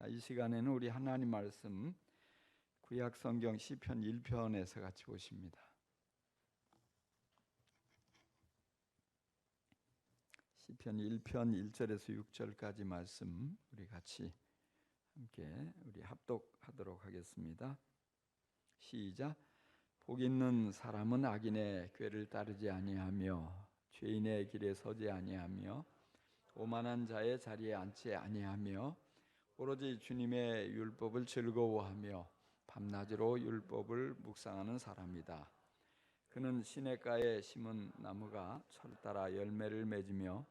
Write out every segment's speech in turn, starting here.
이 시간에는 우리 하나님 말씀 구약 성경 시편 1편에서 같이 보십니다. 시편 1편 1절에서 6절까지 말씀 우리 같이 함께 우리 합독하도록 하겠습니다. 시작. 복 있는 사람은 악인의 꾀를 따르지 아니하며 죄인의 길에 서지 아니하며 오만한 자의 자리에 앉지 아니하며 오로지 주님의 율법을 즐거워하며 밤낮으로 율법을 묵상하는 사람이다. 그는 시냇가에 심은 나무가 철 따라 열매를 맺으며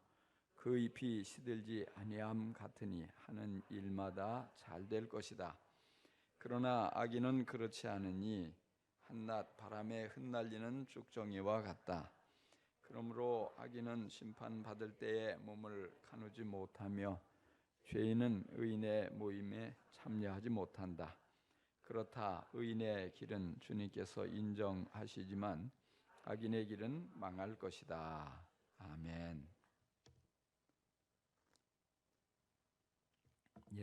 그 잎이 시들지 아니함 같으니 하는 일마다 잘 될 것이다. 그러나 악인은 그렇지 않으니 한낮 바람에 흩날리는 쭉정이와 같다. 그러므로 악인은 심판받을 때에 몸을 가누지 못하며 죄인은 의인의 모임에 참여하지 못한다. 그렇다. 의인의 길은 주님께서 인정하시지만 악인의 길은 망할 것이다. 아멘.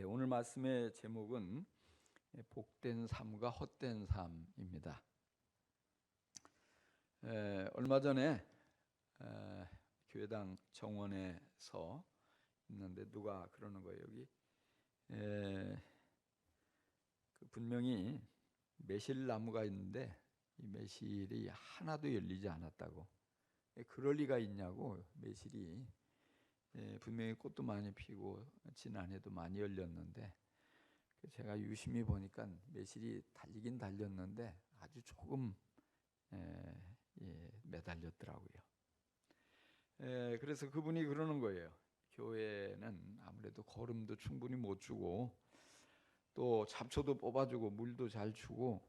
오늘 말씀의 제목은 복된 삶과 헛된 삶입니다. 얼마 전에 교회당 정원에서 있는데 누가 그러는 거예요. 여기 분명히 매실나무가 있는데 이 매실이 하나도 열리지 않았다고. 그럴 리가 있냐고. 매실이 분명히 꽃도 많이 피고 지난해도 많이 열렸는데 제가 유심히 보니까 매실이 달리긴 달렸는데 아주 조금 매달렸더라고요. 그래서 그분이 그러는 거예요. 교회는 아무래도 거름도 충분히 못 주고 또 잡초도 뽑아주고 물도 잘 주고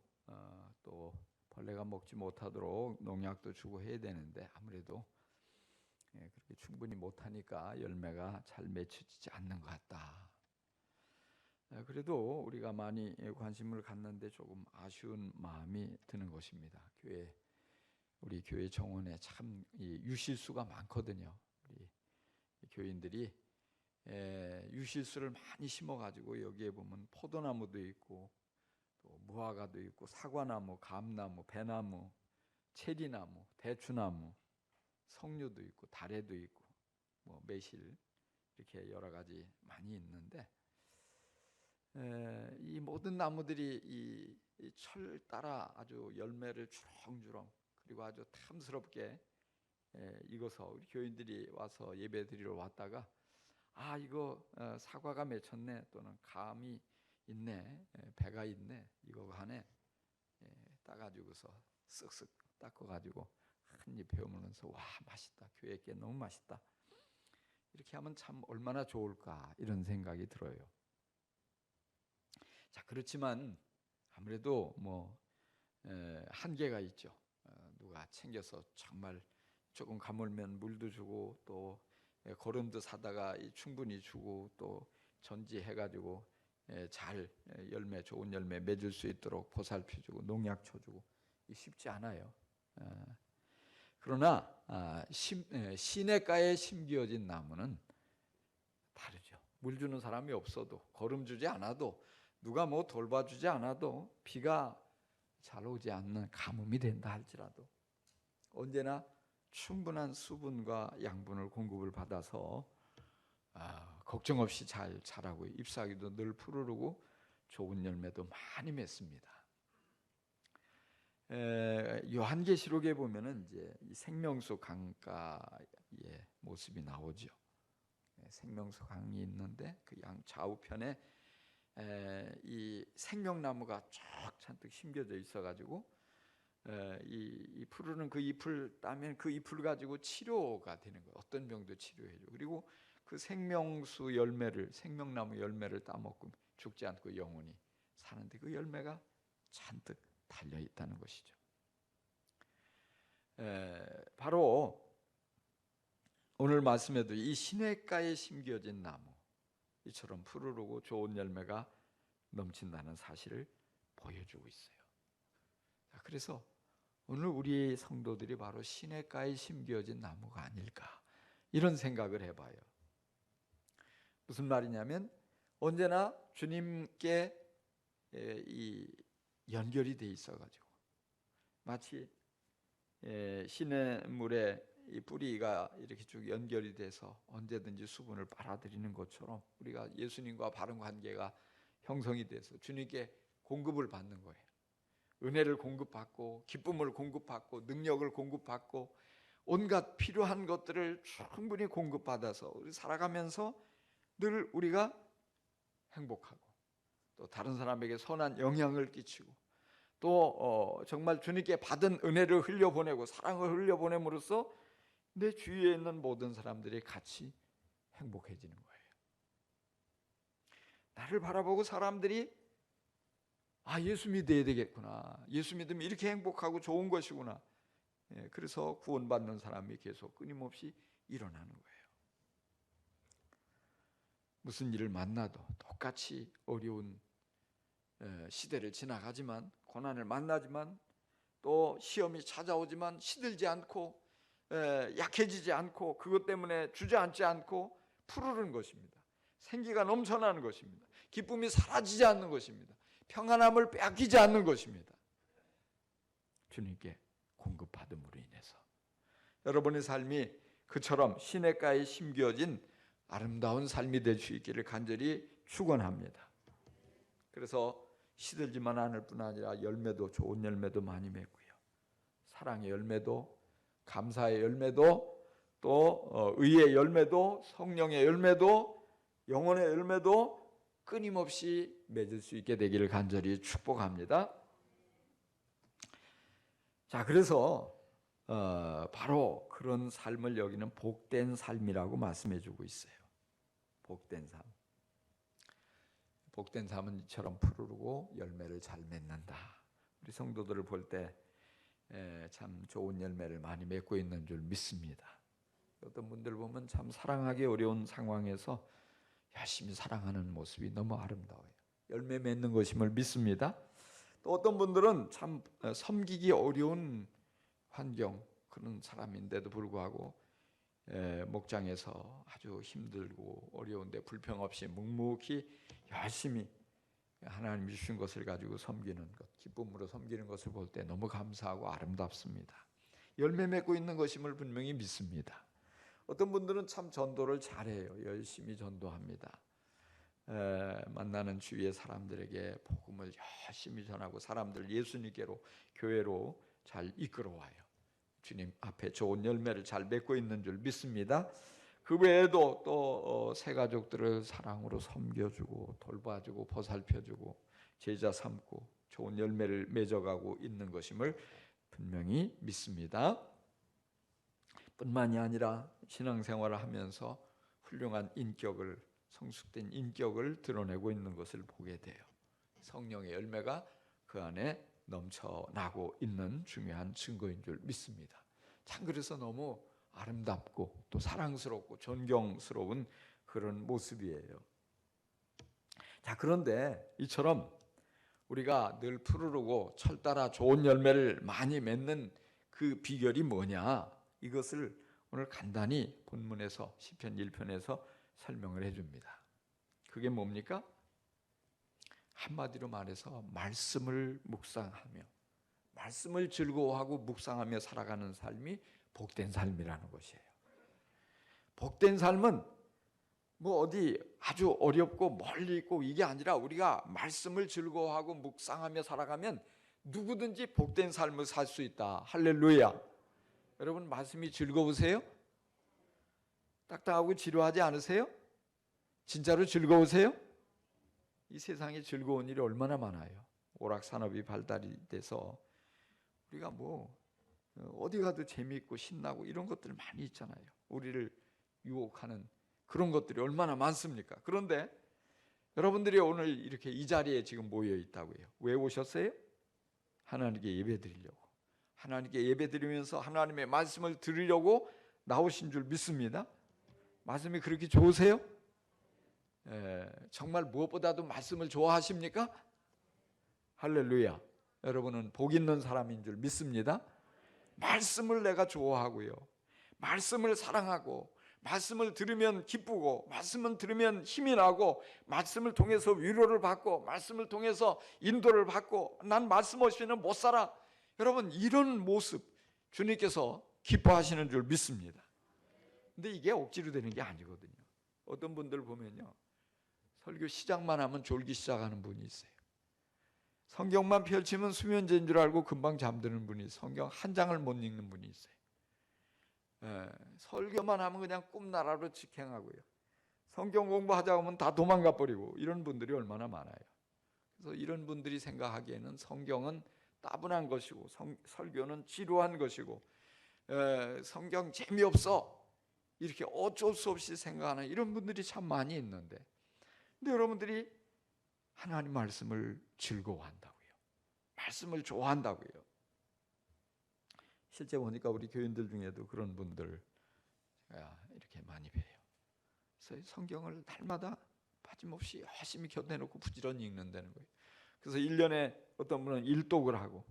또 벌레가 먹지 못하도록 농약도 주고 해야 되는데 아무래도 그렇게 충분히 못하니까 열매가 잘 맺혀지지 않는 것 같다. 그래도 우리가 많이 관심을 갖는데 조금 아쉬운 마음이 드는 것입니다. 우리 교회 정원에 참 유실수가 많거든요. 우리 교인들이 유실수를 많이 심어가지고 여기에 보면 포도나무도 있고 또 무화과도 있고 사과나무, 감나무, 배나무, 체리나무, 대추나무, 석류도 있고 다래도 있고 뭐 매실 이렇게 여러 가지 많이 있는데 이 모든 나무들이 이 철 따라 아주 열매를 주렁주렁 그리고 아주 탐스럽게 익어서 우리 교인들이 와서 예배드리러 왔다가 이거 사과가 맺혔네 또는 감이 있네 배가 있네 이거 하네 따가지고서 쓱쓱 닦아가지고 한 입 베어물면서 와 맛있다 교회께 너무 맛있다 이렇게 하면 참 얼마나 좋을까 이런 생각이 들어요. 자 그렇지만 아무래도 뭐 한계가 있죠. 누가 챙겨서 정말 조금 가물면 물도 주고 또 거름도 사다가 충분히 주고 또 전지해가지고 잘 좋은 열매 맺을 수 있도록 보살펴주고 농약 쳐주고 쉽지 않아요. 그러나 시냇가에 심겨진 나무는 다르죠. 물 주는 사람이 없어도 거름 주지 않아도 누가 뭐 돌봐주지 않아도 비가 잘 오지 않는 가뭄이 된다 할지라도 언제나 충분한 수분과 양분을 공급을 받아서 걱정 없이 잘 자라고 잎사귀도 늘 푸르르고 좋은 열매도 많이 맺습니다. 요한계시록에 보면은 이제 생명수 강가의 모습이 나오죠. 생명수 강이 있는데 그 양 좌우편에 이 생명나무가 쫙 잔뜩 심겨져 있어가지고 이 푸르는 그 잎을 따면 그 잎을 가지고 치료가 되는 거예요. 어떤 병도 치료해줘. 그리고 그 생명나무 열매를 따먹고 죽지 않고 영원히 사는데 그 열매가 잔뜩 달려 있다는 것이죠. 바로 오늘 말씀에도 이 시냇가에 심겨진 나무 이처럼 푸르르고 좋은 열매가 넘친다는 사실을 보여주고 있어요. 그래서 오늘 우리 성도들이 바로 시냇가에 심겨진 나무가 아닐까 이런 생각을 해봐요. 무슨 말이냐면 언제나 주님께 이 연결이 돼 있어가지고 마치 시냇물에 이 뿌리가 이렇게 쭉 연결이 돼서 언제든지 수분을 빨아들이는 것처럼 우리가 예수님과 바른 관계가 형성이 돼서 주님께 공급을 받는 거예요. 은혜를 공급받고 기쁨을 공급받고 능력을 공급받고 온갖 필요한 것들을 충분히 공급받아서 우리 살아가면서 늘 우리가 행복하고 또 다른 사람에게 선한 영향을 끼치고 또 정말 주님께 받은 은혜를 흘려보내고 사랑을 흘려보냄으로써 내 주위에 있는 모든 사람들이 같이 행복해지는 거예요. 나를 바라보고 사람들이 예수 믿어야 되겠구나, 예수 믿으면 이렇게 행복하고 좋은 것이구나, 그래서 구원받는 사람이 계속 끊임없이 일어나는 거예요. 무슨 일을 만나도 똑같이 어려운 시대를 지나가지만, 고난을 만나지만, 또 시험이 찾아오지만 시들지 않고 약해지지 않고 그것 때문에 주저앉지 않고 푸르른 것입니다. 생기가 넘쳐나는 것입니다. 기쁨이 사라지지 않는 것입니다. 평안함을 빼앗기지 않는 것입니다. 주님께 공급받음으로 인해서 여러분의 삶이 그처럼 시냇가에 심겨진 아름다운 삶이 될 수 있기를 간절히 축원합니다. 그래서 시들지만 않을 뿐 아니라 열매도, 좋은 열매도 많이 맺고요, 사랑의 열매도, 감사의 열매도, 또 의의 열매도, 성령의 열매도, 영혼의 열매도 끊임없이 맺을 수 있게 되기를 간절히 축복합니다. 자, 그래서 바로 그런 삶을 여기는 복된 삶이라고 말씀해주고 있어요. 복된 삶. 복된 삶은 이처럼 푸르르고 열매를 잘 맺는다. 우리 성도들을 볼 때 참 좋은 열매를 많이 맺고 있는 줄 믿습니다. 어떤 분들 보면 참 사랑하기 어려운 상황에서 열심히 사랑하는 모습이 너무 아름다워요. 열매 맺는 것임을 믿습니다. 또 어떤 분들은 참 섬기기 어려운 환경, 그런 사람인데도 불구하고 목장에서 아주 힘들고 어려운데 불평 없이 묵묵히 열심히 하나님이 주신 것을 가지고 섬기는 것, 기쁨으로 섬기는 것을 볼 때 너무 감사하고 아름답습니다. 열매 맺고 있는 것임을 분명히 믿습니다. 어떤 분들은 참 전도를 잘해요. 열심히 전도합니다. 만나는 주위의 사람들에게 복음을 열심히 전하고 사람들 예수님께로, 교회로 잘 이끌어와요. 주님 앞에 좋은 열매를 잘 맺고 있는 줄 믿습니다. 그 외에도 또 새 가족들을 사랑으로 섬겨주고 돌봐주고 보살펴주고 제자 삼고 좋은 열매를 맺어가고 있는 것임을 분명히 믿습니다. 뿐만이 아니라 신앙생활을 하면서 훌륭한 인격을, 성숙된 인격을 드러내고 있는 것을 보게 돼요. 성령의 열매가 그 안에 넘쳐나고 있는 중요한 증거인 줄 믿습니다. 참 그래서 너무 아름답고 또 사랑스럽고 존경스러운 그런 모습이에요. 자, 그런데 이처럼 우리가 늘 푸르르고 철따라 좋은 열매를 많이 맺는 그 비결이 뭐냐? 이것을 오늘 간단히 본문에서 시편 1편에서 설명을 해줍니다. 그게 뭡니까? 한마디로 말해서 말씀을 묵상하며, 말씀을 즐거워하고 묵상하며 살아가는 삶이 복된 삶이라는 것이에요. 복된 삶은 뭐 어디 아주 어렵고 멀리 있고 이게 아니라 우리가 말씀을 즐거워하고 묵상하며 살아가면 누구든지 복된 삶을 살 수 있다. 할렐루야. 여러분 말씀이 즐거우세요? 딱딱하고 지루하지 않으세요? 진짜로 즐거우세요? 이 세상에 즐거운 일이 얼마나 많아요. 오락산업이 발달이 돼서 우리가 뭐 어디 가도 재미있고 신나고 이런 것들 많이 있잖아요. 우리를 유혹하는 그런 것들이 얼마나 많습니까? 그런데 여러분들이 오늘 이렇게 이 자리에 지금 모여 있다고요. 왜 오셨어요? 하나님께 예배드리려고. 하나님께 예배드리면서 하나님의 말씀을 들으려고 나오신 줄 믿습니다. 말씀이 그렇게 좋으세요? 정말 무엇보다도 말씀을 좋아하십니까? 할렐루야. 여러분은 복 있는 사람인 줄 믿습니다. 말씀을 내가 좋아하고요, 말씀을 사랑하고 말씀을 들으면 기쁘고, 말씀을 들으면 힘이 나고, 말씀을 통해서 위로를 받고, 말씀을 통해서 인도를 받고, 난 말씀 없이는 못 살아. 여러분, 이런 모습 주님께서 기뻐하시는 줄 믿습니다. 근데 이게 억지로 되는 게 아니거든요. 어떤 분들 보면요, 설교 시작만 하면 졸기 시작하는 분이 있어요. 성경만 펼치면 수면제인 줄 알고 금방 잠드는 분이, 성경 한 장을 못 읽는 분이 있어요. 설교만 하면 그냥 꿈나라로 직행하고요, 성경 공부하자고 하면 다 도망가 버리고, 이런 분들이 얼마나 많아요. 그래서 이런 분들이 생각하기에는 성경은 따분한 것이고, 설교는 지루한 것이고, 성경 재미없어, 이렇게 어쩔 수 없이 생각하는 이런 분들이 참 많이 있는데, 근데 여러분들이 하나님 말씀을 즐거워한다고요, 말씀을 좋아한다고요. 실제 보니까 우리 교인들 중에도 그런 분들 이렇게 많이 봬요. 그래서 성경을 날마다 빠짐없이 열심히 곁내놓고 부지런히 읽는다는 거예요. 그래서 1년에 어떤 분은 1독을 하고,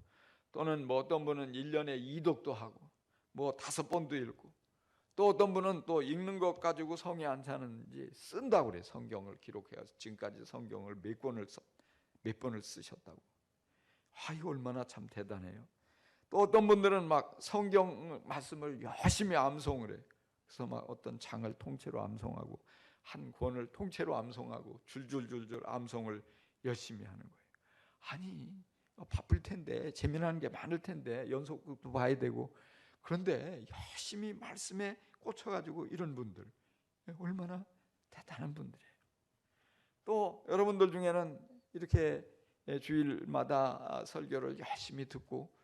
또는 뭐 어떤 분은 1년에 2독도 하고, 뭐 5번도 읽고, 또 어떤 분은 또 읽는 것 가지고 성에 안 차는지 쓴다고 그래요. 성경을 기록해서 지금까지 성경을 몇 번을 쓰셨다고. 이거 얼마나 참 대단해요. 또 어떤 분들은 막 성경 말씀을 열심히 암송을 해요. 그래서 막 어떤 장을 통째로 암송하고, 한 권을 통째로 암송하고, 줄줄줄줄 암송을 열심히 하는 거예요. 아니, 바쁠 텐데, 재미나는 게 많을 텐데, 연속극도 봐야 되고, 그런데 열심히 말씀에 꽂혀가지고 이런 분들 얼마나 대단한 분들이에요. 또 여러분들 중에는 이렇게 주일마다 설교를 열심히 듣고,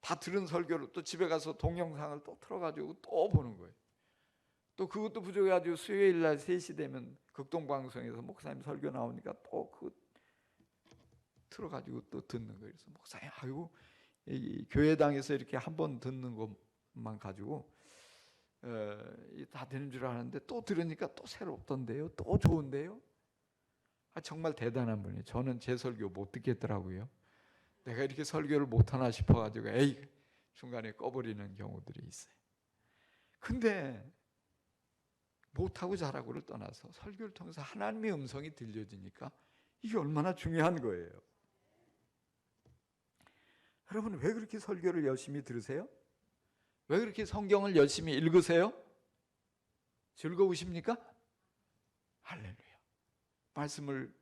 다 들은 설교를 또 집에 가서 동영상을 또 틀어가지고 또 보는 거예요. 또 그것도 부족해가지고 수요일 날 3시 되면 극동방송에서 목사님 설교 나오니까 또 그거 틀어가지고 또 듣는 거예요. 그래서 목사님, 아이고, 이 교회당에서 이렇게 한 번 듣는 것만 가지고 다 되는 줄 아는데, 또 들으니까 또 새롭던데요, 또 좋은데요. 정말 대단한 분이에요. 저는 제 설교 못 듣겠더라고요. 내가 이렇게 설교를 못하나 싶어가지고 중간에 꺼버리는 경우들이 있어요. 근데 못하고 잘하고를 떠나서 설교를 통해서 하나님의 음성이 들려지니까 이게 얼마나 중요한 거예요. 여러분, 왜 그렇게 설교를 열심히 들으세요? 왜 그렇게 성경을 열심히 읽으세요? 즐거우십니까? 할렐루야. 말씀을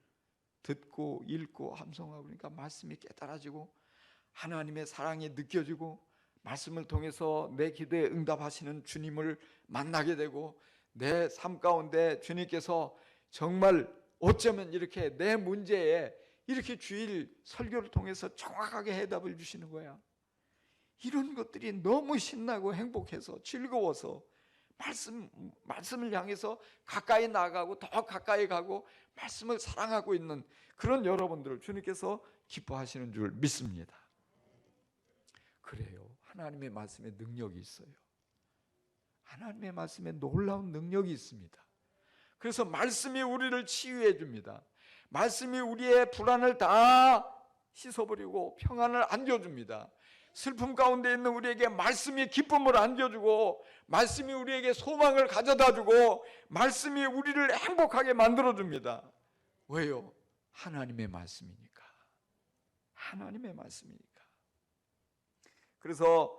듣고 읽고 함송하고 그러니까 말씀이 깨달아지고, 하나님의 사랑이 느껴지고, 말씀을 통해서 내 기도에 응답하시는 주님을 만나게 되고, 내 삶 가운데 주님께서 정말 어쩌면 이렇게 내 문제에 이렇게 주일 설교를 통해서 정확하게 해답을 주시는 거야. 이런 것들이 너무 신나고 행복해서 즐거워서 말씀을 향해서 가까이 나가고, 더 가까이 가고, 말씀을 사랑하고 있는 그런 여러분들을 주님께서 기뻐하시는 줄 믿습니다. 그래요. 하나님의 말씀에 능력이 있어요. 하나님의 말씀에 놀라운 능력이 있습니다. 그래서 말씀이 우리를 치유해 줍니다. 말씀이 우리의 불안을 다 씻어버리고 평안을 안겨줍니다. 슬픔 가운데 있는 우리에게 말씀이 기쁨을 안겨주고, 말씀이 우리에게 소망을 가져다주고, 말씀이 우리를 행복하게 만들어줍니다. 왜요? 하나님의 말씀이니까. 하나님의 말씀이니까. 그래서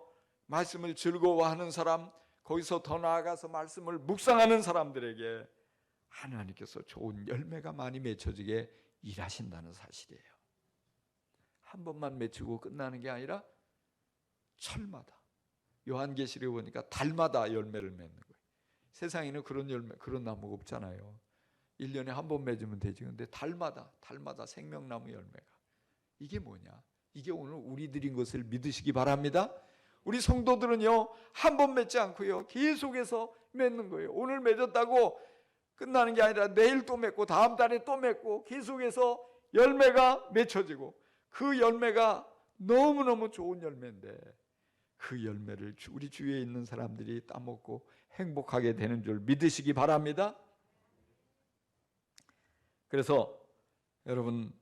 말씀을 즐거워하는 사람, 거기서 더 나아가서 말씀을 묵상하는 사람들에게 하나님께서 좋은 열매가 많이 맺혀지게 일하신다는 사실이에요. 한 번만 맺히고 끝나는 게 아니라 철마다, 요한계시록에 보니까 달마다 열매를 맺는 거예요. 세상에는 그런 열매, 그런 나무가 없잖아요. 1년에 한 번 맺으면 되지. 근데 달마다 생명나무 열매가. 이게 뭐냐? 이게 오늘 우리들인 것을 믿으시기 바랍니다. 우리 성도들은요, 한 번 맺지 않고요, 계속해서 맺는 거예요. 오늘 맺었다고 끝나는 게 아니라 내일 또 맺고, 다음 달에 또 맺고, 계속해서 열매가 맺혀지고, 그 열매가 너무너무 좋은 열매인데, 그 열매를 우리 주위에 있는 사람들이 따먹고 행복하게 되는 줄 믿으시기 바랍니다. 그래서 여러분,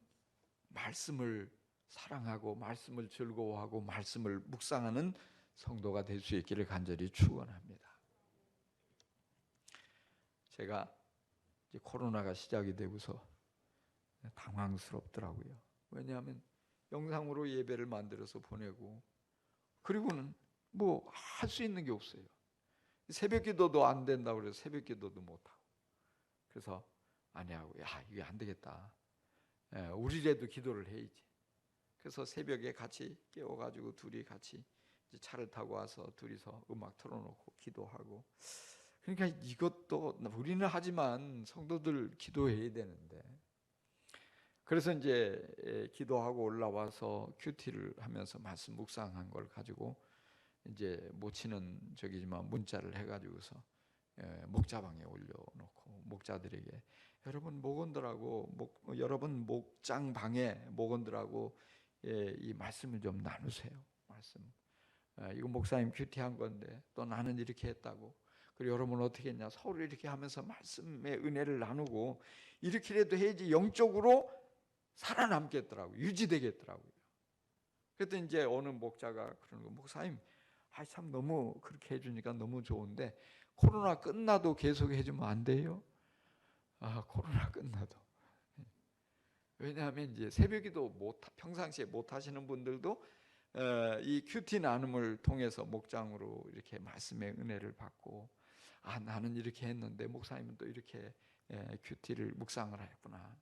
말씀을 사랑하고, 말씀을 즐거워하고, 말씀을 묵상하는 성도가 될 수 있기를 간절히 축원합니다. 제가 이제 코로나가 시작이 되고서 당황스럽더라고요. 왜냐하면 영상으로 예배를 만들어서 보내고 그리고는 뭐 할 수 있는 게 없어요. 새벽 기도도 안 된다고 그래서 새벽 기도도 못하고 그래서 아내하고 야 이게 안 되겠다. 우리라도 기도를 해야지. 그래서 새벽에 같이 깨워가지고 둘이 같이 이제 차를 타고 와서 둘이서 음악 틀어놓고 기도하고 그러니까 이것도 우리는 하지만 성도들 기도해야 되는데 그래서 이제 기도하고 올라와서 큐티를 하면서 말씀 묵상한 걸 가지고 이제 모치는 저기지만 문자를 해가지고서 목자방에 올려놓고 목자들에게 여러분 목원들하고 여러분 목장방에 목원들하고 이 말씀을 좀 나누세요. 말씀. 이거 목사님 큐티한 건데 또 나는 이렇게 했다고. 그리고 여러분 어떻게 했냐. 서로 이렇게 하면서 말씀의 은혜를 나누고 이렇게라도 해야지 영적으로 살아남겠더라고요. 유지되겠더라고요. 그랬더니 이제 어느 목자가 그러는 거 목사님 참 너무 그렇게 해주니까 너무 좋은데 코로나 끝나도 계속 해주면 안 돼요? 코로나 끝나도. 왜냐하면 이제 새벽기도 평상시에 못 하시는 분들도 이 큐티 나눔을 통해서 목장으로 이렇게 말씀의 은혜를 받고 나는 이렇게 했는데 목사님은 또 이렇게 큐티를 묵상을 했구나.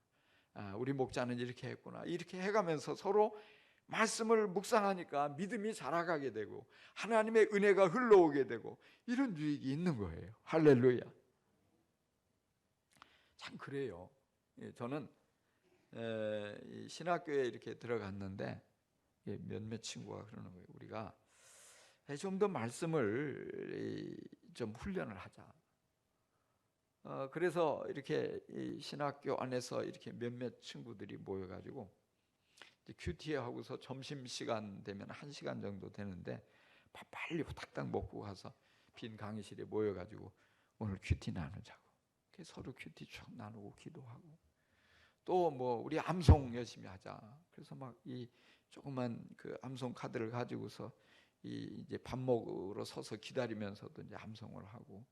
우리 목자는 이렇게 했구나. 이렇게 해가면서 서로 말씀을 묵상하니까 믿음이 자라가게 되고 하나님의 은혜가 흘러오게 되고 이런 유익이 있는 거예요. 할렐루야. 참 그래요. 저는 신학교에 이렇게 들어갔는데 몇몇 친구가 그러는 거예요. 우리가 좀 더 말씀을 좀 훈련을 하자. 그래서 이렇게 신학교 안에서 이렇게 몇몇 친구들이 모여가지고 큐티 하고서 점심시간 되면 1시간 정도 되는데 빨리 후딱딱 먹고 가서 빈 강의실에 모여가지고 오늘 큐티 나누자고. 서로 큐티 쭉 나누고 기도하고 또 뭐 우리 암송 열심히 하자. 그래서 막 이 조그만 그 암송 카드를 가지고서 이제 밥 먹으러 서서 기다리면서도 이제 암송을 하고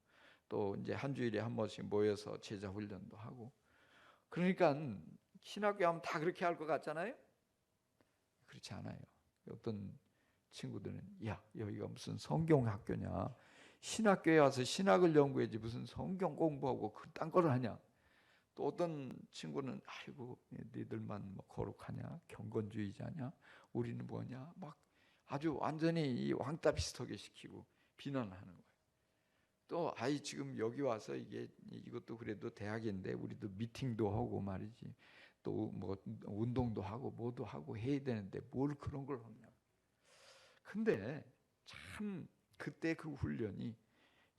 또 이제 한 주일에 한 번씩 모여서 제자 훈련도 하고. 그러니까 신학교 하면 다 그렇게 할 것 같잖아요. 그렇지 않아요. 어떤 친구들은 야 여기가 무슨 성경학교냐, 신학교에 와서 신학을 연구해야지 무슨 성경 공부하고 그딴 걸 하냐. 또 어떤 친구는 아이고 니들만 뭐 거룩하냐, 경건주의자냐, 우리는 뭐냐, 막 아주 완전히 이 왕따 비슷하게 시키고 비난하는 거예요. 또 지금 여기 와서 이것도 그래도 대학인데 우리도 미팅도 하고 말이지 또 뭐 운동도 하고 뭐도 하고 해야 되는데 뭘 그런 걸 하냐. 근데 참 그때 그 훈련이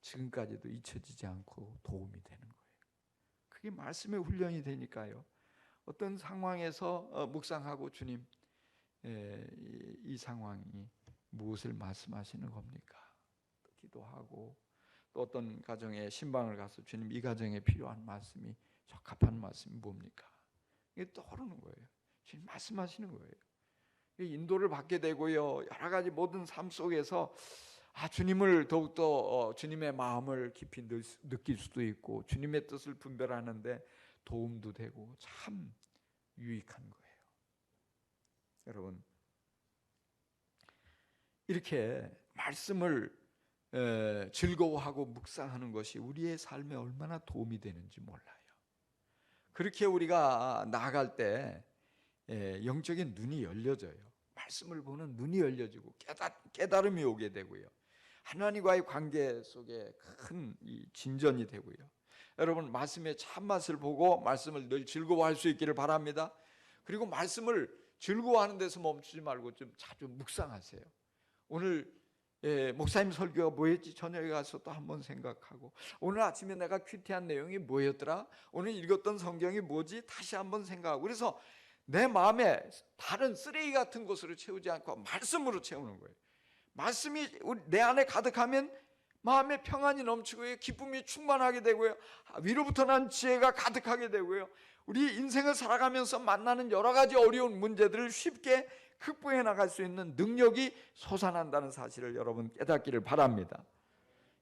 지금까지도 잊혀지지 않고 도움이 되는 거예요. 그게 말씀의 훈련이 되니까요. 어떤 상황에서 묵상하고 주님 이 상황이 무엇을 말씀하시는 겁니까? 기도하고 또 어떤 가정에 신방을 가서 주님 이 가정에 필요한 말씀이 적합한 말씀이 뭡니까? 이게 떠오르는 거예요. 주님 말씀하시는 거예요. 인도를 받게 되고요. 여러 가지 모든 삶 속에서 주님을 더욱더 주님의 마음을 깊이 느낄 수도 있고 주님의 뜻을 분별하는데 도움도 되고 참 유익한 거예요. 여러분 이렇게 말씀을 즐거워하고 묵상하는 것이 우리의 삶에 얼마나 도움이 되는지 몰라요. 그렇게 우리가 나아갈 때 영적인 눈이 열려져요. 말씀을 보는 눈이 열려지고 깨달음이 오게 되고요. 하나님과의 관계 속에 큰 진전이 되고요. 여러분 말씀의 참맛을 보고 말씀을 늘 즐거워할 수 있기를 바랍니다. 그리고 말씀을 즐거워하는 데서 멈추지 말고 좀 자주 묵상하세요. 오늘 목사님 설교가 뭐였지? 저녁에 가서 또 한번 생각하고 오늘 아침에 내가 큐티한 내용이 뭐였더라? 오늘 읽었던 성경이 뭐지? 다시 한번 생각하고 그래서 내 마음에 다른 쓰레기 같은 것으로 채우지 않고 말씀으로 채우는 거예요. 말씀이 내 안에 가득하면 마음에 평안이 넘치고요. 기쁨이 충만하게 되고요. 위로부터 난 지혜가 가득하게 되고요. 우리 인생을 살아가면서 만나는 여러 가지 어려운 문제들을 쉽게 극복해 나갈 수 있는 능력이 솟아난다는 사실을 여러분 깨닫기를 바랍니다.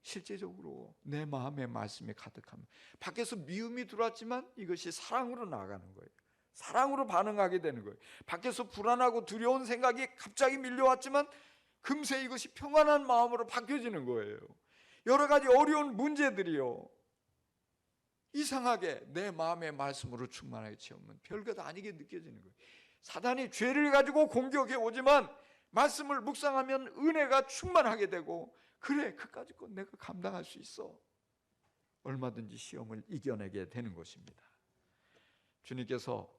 실제적으로 내 마음에 말씀이 가득합니다. 밖에서 미움이 들어왔지만 이것이 사랑으로 나가는 거예요. 사랑으로 반응하게 되는 거예요. 밖에서 불안하고 두려운 생각이 갑자기 밀려왔지만 금세 이것이 평안한 마음으로 바뀌어지는 거예요. 여러 가지 어려운 문제들이요, 이상하게 내 마음의 말씀으로 충만하게 채우면 별것 아니게 느껴지는 거예요. 사단이 죄를 가지고 공격해 오지만 말씀을 묵상하면 은혜가 충만하게 되고, 그래, 그까짓 건 내가 감당할 수 있어, 얼마든지 시험을 이겨내게 되는 것입니다. 주님께서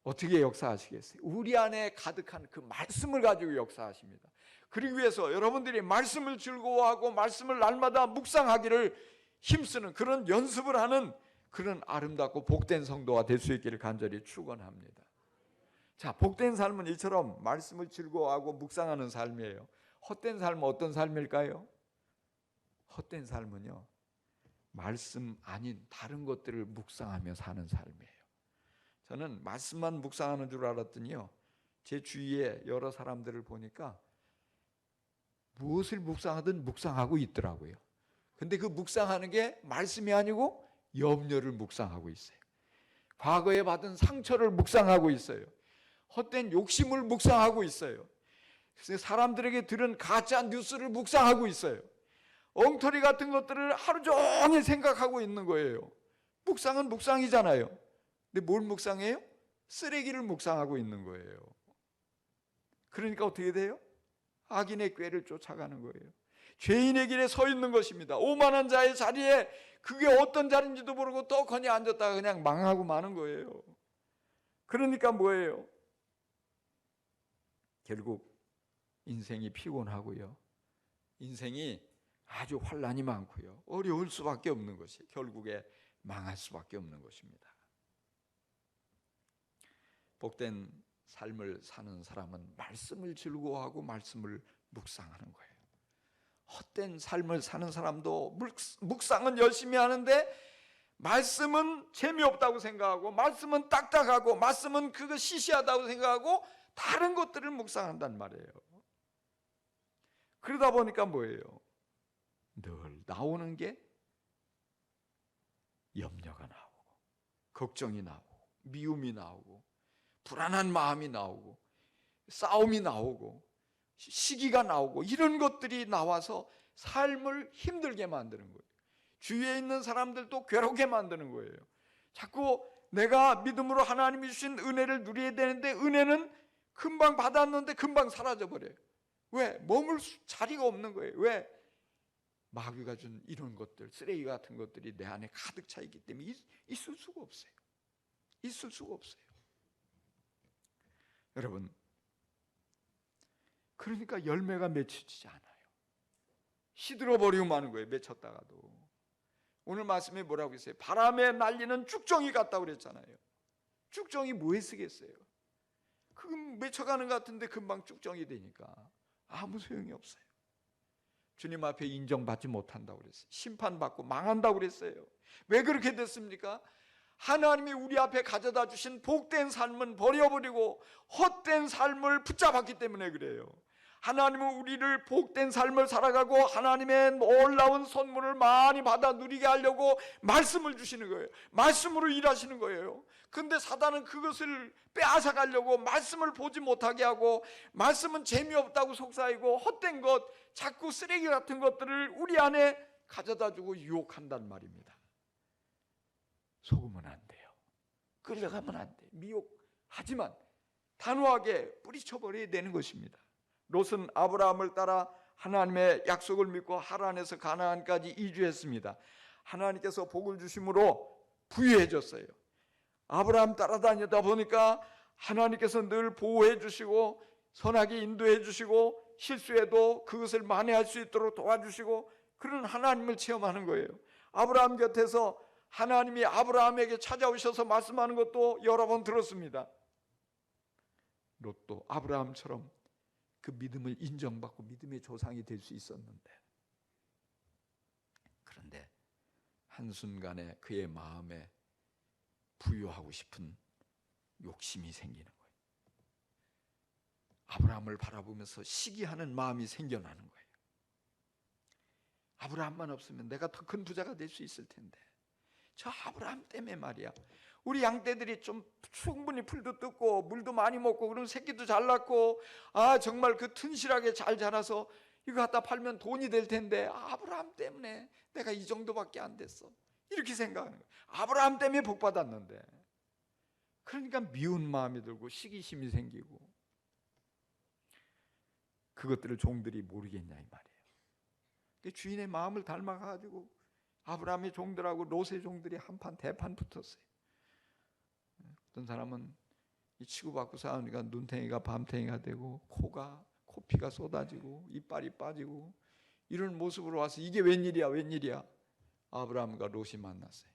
어떻게 역사하시겠어요? 우리 안에 가득한 그 말씀을 가지고 역사하십니다. 그러기 위해서 여러분들이 말씀을 즐거워하고 말씀을 날마다 묵상하기를 힘쓰는 그런 연습을 하는 그런 아름답고 복된 성도가 될 수 있기를 간절히 축원합니다. 자, 복된 삶은 이처럼 말씀을 즐거워하고 묵상하는 삶이에요. 헛된 삶은 어떤 삶일까요? 헛된 삶은요, 말씀 아닌 다른 것들을 묵상하며 사는 삶이에요. 저는 말씀만 묵상하는 줄 알았더니요, 제 주위에 여러 사람들을 보니까 무엇을 묵상하든 묵상하고 있더라고요. 근데 그 묵상하는 게 말씀이 아니고 염려를 묵상하고 있어요. 과거에 받은 상처를 묵상하고 있어요. 헛된 욕심을 묵상하고 있어요. 사람들에게 들은 가짜 뉴스를 묵상하고 있어요. 엉터리 같은 것들을 하루 종일 생각하고 있는 거예요. 묵상은 묵상이잖아요. 근데 뭘 묵상해요? 쓰레기를 묵상하고 있는 거예요. 그러니까 어떻게 돼요? 악인의 꾀를 쫓아가는 거예요. 죄인의 길에 서 있는 것입니다. 오만한 자의 자리에, 그게 어떤 자리인지도 모르고 떡하니 앉았다가 그냥 망하고 마는 거예요. 그러니까 뭐예요? 결국 인생이 피곤하고요, 인생이 아주 환난이 많고요, 어려울 수밖에 없는 것이, 결국에 망할 수밖에 없는 것입니다. 복된 삶을 사는 사람은 말씀을 즐거워하고 말씀을 묵상하는 거예요. 헛된 삶을 사는 사람도 묵상은 열심히 하는데 말씀은 재미없다고 생각하고, 말씀은 딱딱하고, 말씀은 그거 시시하다고 생각하고 다른 것들을 묵상한단 말이에요. 그러다 보니까 뭐예요? 늘 나오는 게 염려가 나오고, 걱정이 나오고, 미움이 나오고, 불안한 마음이 나오고, 싸움이 나오고, 시기가 나오고, 이런 것들이 나와서 삶을 힘들게 만드는 거예요. 주위에 있는 사람들도 괴롭게 만드는 거예요. 자꾸 내가 믿음으로 하나님이 주신 은혜를 누려야 되는데 은혜는 금방 받았는데 금방 사라져버려요. 왜? 머물 자리가 없는 거예요. 왜? 마귀가 준 이런 것들, 쓰레기 같은 것들이 내 안에 가득 차 있기 때문에 있을 수가 없어요. 있을 수가 없어요. 여러분, 그러니까 열매가 맺혀지지 않아요. 시들어버리고 마는 거예요. 맺혔다가도. 오늘 말씀에 뭐라고 했어요? 바람에 날리는 쭉정이 같다고 그랬잖아요. 쭉정이 뭐에 쓰겠어요? 그거 맺혀가는 것 같은데 금방 쭉정이 되니까 아무 소용이 없어요. 주님 앞에 인정받지 못한다고 그랬어요. 심판받고 망한다고 그랬어요. 왜 그렇게 됐습니까? 하나님이 우리 앞에 가져다 주신 복된 삶은 버려버리고 헛된 삶을 붙잡았기 때문에 그래요. 하나님은 우리를 복된 삶을 살아가고 하나님의 놀라운 선물을 많이 받아 누리게 하려고 말씀을 주시는 거예요. 말씀으로 일하시는 거예요. 근데 사단은 그것을 빼앗아 가려고 말씀을 보지 못하게 하고, 말씀은 재미없다고 속삭이고 헛된 것, 자꾸 쓰레기 같은 것들을 우리 안에 가져다 주고 유혹한단 말입니다. 속으면 안 돼요. 끌려가면 안 돼요. 미혹하지만 단호하게 뿌리쳐버려야 되는 것입니다. 롯은 아브라함을 따라 하나님의 약속을 믿고 하란에서 가나안까지 이주했습니다. 하나님께서 복을 주심으로 부유해 졌어요. 아브라함 따라다니다 보니까 하나님께서 늘 보호해 주시고 선하게 인도해 주시고 실수해도 그것을 만회할 수 있도록 도와주시고, 그런 하나님을 체험하는 거예요. 아브라함 곁에서 하나님이 아브라함에게 찾아오셔서 말씀하는 것도 여러 번 들었습니다. 롯도 아브라함처럼 그 믿음을 인정받고 믿음의 조상이 될 수 있었는데, 그런데 한순간에 그의 마음에 부유하고 싶은 욕심이 생기는 거예요. 아브라함을 바라보면서 시기하는 마음이 생겨나는 거예요. 아브라함만 없으면 내가 더 큰 부자가 될 수 있을 텐데. 저 아브라함 때문에 말이야. 우리 양떼들이 좀 충분히 풀도 뜯고 물도 많이 먹고 그러면 새끼도 잘 낳고 정말 그 튼실하게 잘 자라서 이거 갖다 팔면 돈이 될 텐데 아브라함 때문에 내가 이 정도밖에 안 됐어. 이렇게 생각하는 거야. 아브라함 때문에 복 받았는데. 그러니까 미운 마음이 들고 시기심이 생기고 그것들을 종들이 모르겠냐 이 말이에요. 주인의 마음을 닮아가지고 아브라함의 종들하고 롯의 종들이 한판 대판 붙었어요. 어떤 사람은 이 치고받고 싸우니까 눈탱이가 밤탱이가 되고 코피가 쏟아지고 이빨이 빠지고 이런 모습으로 와서 이게 웬일이야. 아브라함과 롯이 만났어요.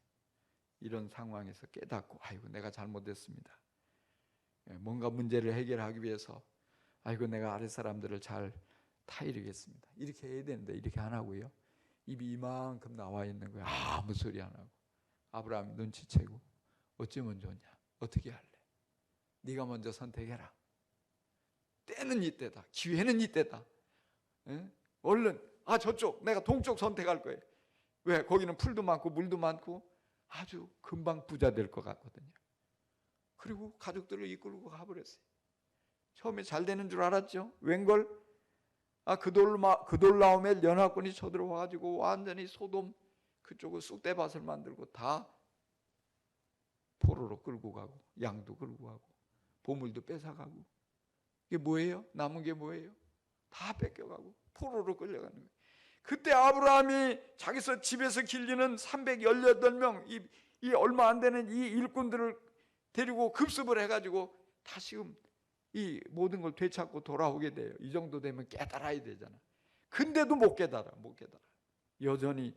이런 상황에서 깨닫고 아이고 내가 잘못했습니다. 뭔가 문제를 해결하기 위해서 아이고 내가 아랫 사람들을 잘 타이르겠습니다. 이렇게 해야 되는데 이렇게 안 하고요. 입이 이만큼 나와 있는 거야. 아무 소리 안 하고. 아브라함이 눈치채고 어쩌면 좋냐? 어떻게 할래? 네가 먼저 선택해라. 때는 이때다. 기회는 이때다. 얼른 저쪽 내가 동쪽 선택할 거예요. 왜? 거기는 풀도 많고 물도 많고 아주 금방 부자 될 것 같거든요. 그리고 가족들을 이끌고 가버렸어요. 처음에 잘 되는 줄 알았죠. 웬걸? 그돌라오멜 연합군이 쳐들어와가지고 완전히 소돔 그쪽을 쑥대밭을 만들고 다 포로로 끌고 가고 양도 끌고 가고 보물도 뺏어가고. 이게 뭐예요? 남은 게 뭐예요? 다 뺏겨가고 포로로 끌려가는 거예요. 그때 아브라함이 자기서 집에서 길리는 318명 이 얼마 안 되는 이 일꾼들을 데리고 급습을 해가지고 다시금 이 모든 걸 되찾고 돌아오게 돼요. 이 정도 되면 깨달아야 되잖아. 근데도 못 깨달아. 여전히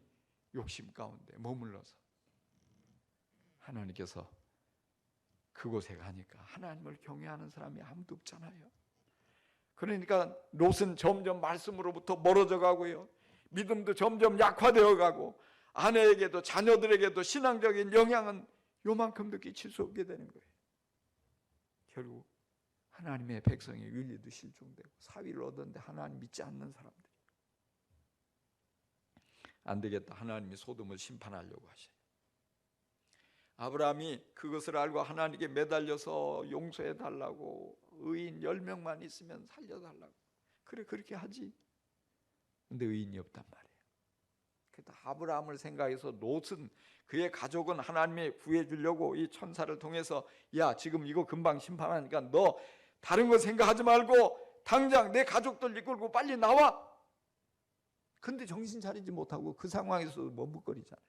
욕심 가운데 머물러서 하나님께서 그곳에 가니까 하나님을 경외하는 사람이 아무도 없잖아요. 그러니까 롯은 점점 말씀으로부터 멀어져 가고요. 믿음도 점점 약화되어 가고 아내에게도 자녀들에게도 신앙적인 영향은 요만큼도 끼칠 수 없게 되는 거예요. 결국 하나님의 백성의 윤리도 실종되고 사위를 얻었는데 하나님 믿지 않는 사람들이 안 되겠다. 하나님이 소돔을 심판하려고 하셔요. 아브라함이 그것을 알고 하나님께 매달려서 용서해 달라고 의인 10명만 있으면 살려달라고 그래 그렇게 하지. 근데 의인이 없단 말이에요. 그래서 아브라함을 생각해서 롯은 그의 가족은 하나님이 구해주려고 이 천사를 통해서 야 지금 이거 금방 심판하니까 너 다른 거 생각하지 말고 당장 내 가족들 이끌고 빨리 나와. 근데 정신 차리지 못하고 그 상황에서 머뭇거리잖아요.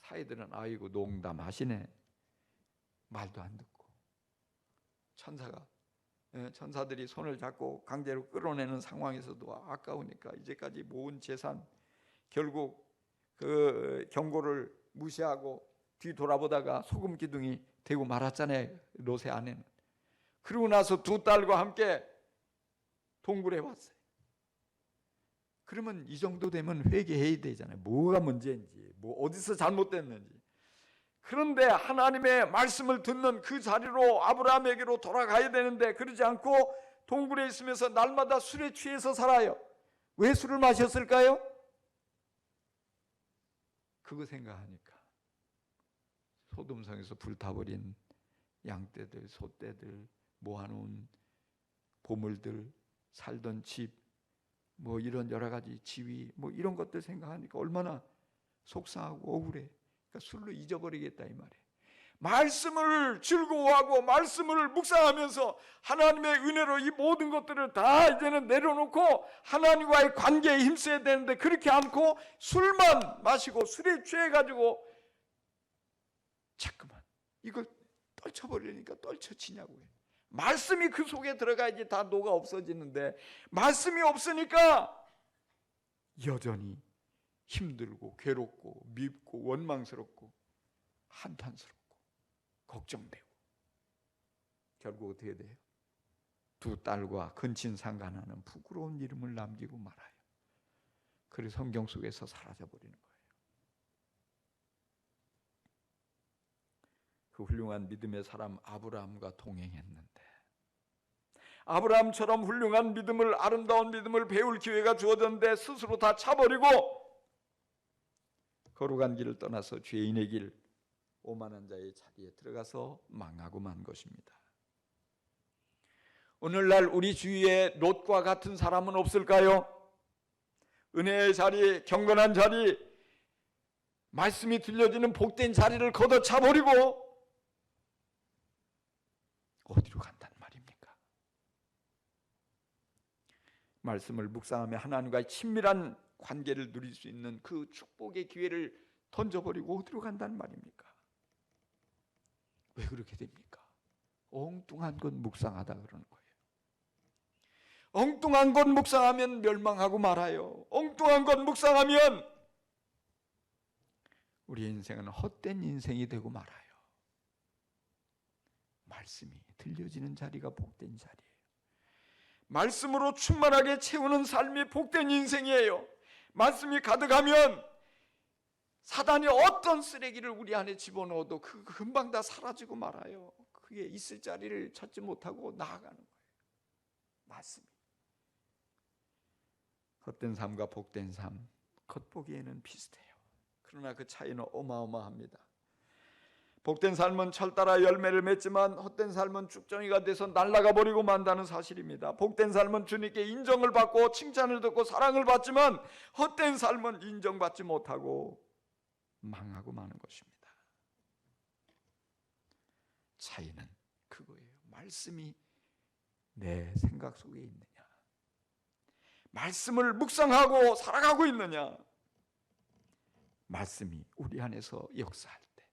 사이들은 아이고 농담하시네. 말도 안 듣고 천사들이 손을 잡고 강제로 끌어내는 상황에서도 아까우니까 이제까지 모은 재산 결국 그 경고를 무시하고 뒤돌아보다가 소금 기둥이 되고 말았잖아요. 롯의 아내는. 그러고 나서 두 딸과 함께 동굴에 왔어요. 그러면 이 정도 되면 회개해야 되잖아요. 뭐가 문제인지, 뭐 어디서 잘못됐는지. 그런데 하나님의 말씀을 듣는 그 자리로 아브라함에게로 돌아가야 되는데 그러지 않고 동굴에 있으면서 날마다 술에 취해서 살아요. 왜 술을 마셨을까요? 그거 생각하니까 소돔성에서 불타버린 양떼들, 소떼들, 모아놓은 보물들, 살던 집, 뭐 이런 여러 가지 지위, 뭐 이런 것들 생각하니까 얼마나 속상하고 억울해. 그러니까 술로 잊어버리겠다 이 말이에요. 말씀을 즐거워하고 말씀을 묵상하면서 하나님의 은혜로 이 모든 것들을 다 이제는 내려놓고 하나님과의 관계에 힘써야 되는데 그렇게 않고 술만 마시고 술에 취해가지고 자꾸만 이걸 떨쳐버리니까 떨쳐지냐고요. 말씀이 그 속에 들어가야지 다 녹아 없어지는데 말씀이 없으니까 여전히 힘들고 괴롭고 밉고 원망스럽고 한탄스럽고 걱정되고 결국 어떻게 돼요? 두 딸과 근친상간하는 부끄러운 이름을 남기고 말아요. 그래서 성경 속에서 사라져버리는 거예요. 그 훌륭한 믿음의 사람 아브라함과 동행했는데 아브라함처럼 훌륭한 믿음을, 아름다운 믿음을 배울 기회가 주어졌는데 스스로 다 차버리고 거룩한 길을 떠나서 죄인의 길, 오만한 자의 자리에 들어가서 망하고 만 것입니다. 오늘날 우리 주위에 롯과 같은 사람은 없을까요? 은혜의 자리, 경건한 자리, 말씀이 들려지는 복된 자리를 걷어차버리고 어디로 간다는 말입니까? 말씀을 묵상하며 하나님과의 친밀한 관계를 누릴 수 있는 그 축복의 기회를 던져버리고 어디로 간다는 말입니까? 왜 그렇게 됩니까? 엉뚱한 것 묵상하다 그러는 거예요. 엉뚱한 것 묵상하면 멸망하고 말아요. 엉뚱한 것 묵상하면 우리의 인생은 헛된 인생이 되고 말아요. 말씀이 들려지는 자리가 복된 자리예요. 말씀으로 충만하게 채우는 삶이 복된 인생이에요. 말씀이 가득하면 사단이 어떤 쓰레기를 우리 안에 집어넣어도 그 금방 다 사라지고 말아요. 그게 있을 자리를 찾지 못하고 나아가는 거예요. 말씀이. 헛된 삶과 복된 삶, 겉보기에는 비슷해요. 그러나 그 차이는 어마어마합니다. 복된 삶은 철 따라 열매를 맺지만 헛된 삶은 쭉정이가 돼서 날아가 버리고 만다는 사실입니다. 복된 삶은 주님께 인정을 받고 칭찬을 듣고 사랑을 받지만 헛된 삶은 인정받지 못하고 망하고 마는 것입니다. 차이는 그거예요. 말씀이 내 생각 속에 있느냐, 말씀을 묵상하고 살아가고 있느냐, 말씀이 우리 안에서 역사할 때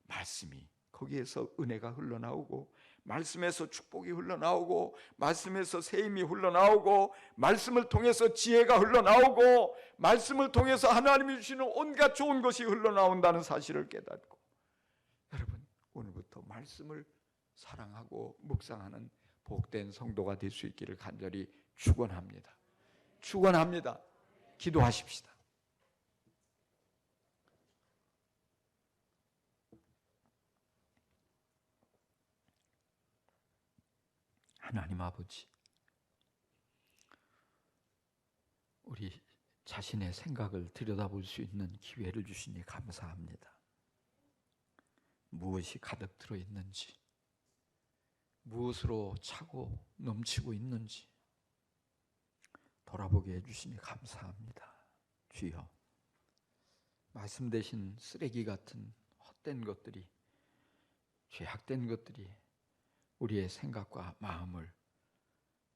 말씀이 거기에서 은혜가 흘러나오고 말씀에서 축복이 흘러나오고 말씀에서 세임이 흘러나오고 말씀을 통해서 지혜가 흘러나오고 말씀을 통해서 하나님이 주시는 온갖 좋은 것이 흘러나온다는 사실을 깨닫고, 여러분 오늘부터 말씀을 사랑하고 묵상하는 복된 성도가 될 수 있기를 간절히 축원합니다. 축원합니다. 기도하십시다. 하나님 아버지, 우리 자신의 생각을 들여다볼 수 있는 기회를 주시니 감사합니다. 무엇이 가득 들어있는지, 무엇으로 차고 넘치고 있는지 돌아보게 해주시니 감사합니다. 주여, 말씀 대신 쓰레기 같은 헛된 것들이, 죄악된 것들이 우리의 생각과 마음을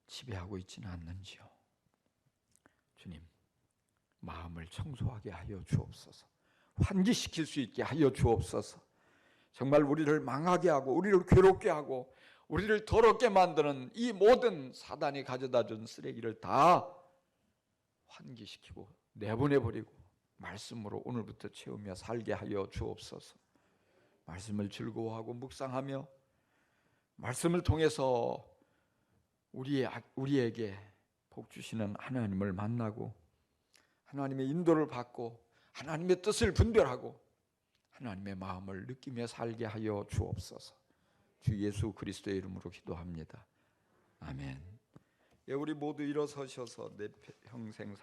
지배하고 있지는 않는지요. 주님, 마음을 청소하게 하여 주옵소서. 환기시킬 수 있게 하여 주옵소서. 정말 우리를 망하게 하고 우리를 괴롭게 하고 우리를 더럽게 만드는 이 모든 사단이 가져다 준 쓰레기를 다 환기시키고 내보내버리고 말씀으로 오늘부터 채우며 살게 하여 주옵소서. 말씀을 즐거워하고 묵상하며 말씀을 통해서 우리에게 복 주시는 하나님을 만나고 하나님의 인도를 받고 하나님의 뜻을 분별하고 하나님의 마음을 느끼며 살게 하여 주옵소서. 주 예수 그리스도의 이름으로 기도합니다. 아멘. 우리 모두 일어서셔서 내 평생